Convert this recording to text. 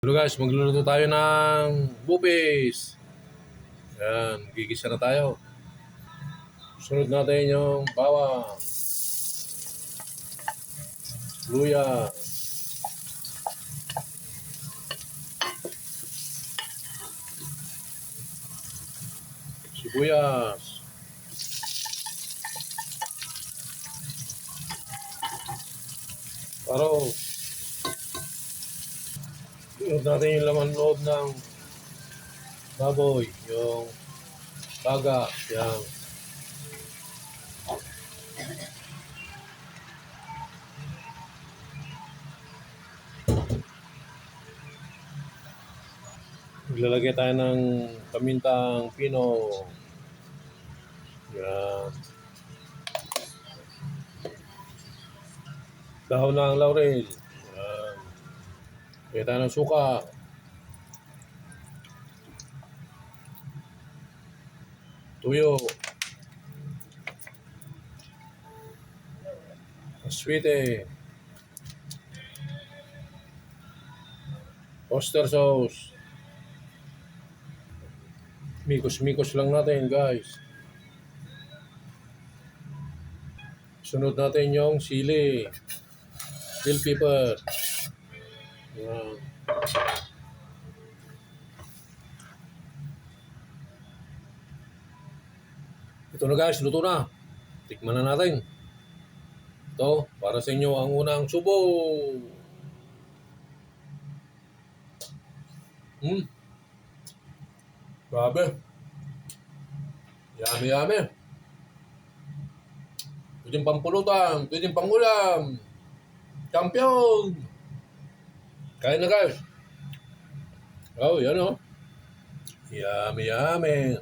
Hello guys, magluluto tayo ng bupis. Yan, gigisa na tayo. Sunod natin yung bawang, luya, sibuyas, paro. Sunod natin yung laman loob ng baboy, yung baga. Yan. Maglalagay tayo ng pamintang pino. Yan. Dahon ng laurel. Yan. Lagay tayo ng suka. Tuyo. Aswite. Oyster sauce. Mikos-mikos lang natin guys. Sunod natin yung sili, bell pepper. Yan. Ito na guys, luto na. Tikman na natin. Ito, para sa inyo ang unang subo. Grabe. Yummy, yummy. Pwedeng pampulutan, pwedeng pangulam. Champion! Kain na guys. Oh, yan oh. Yummy, yummy.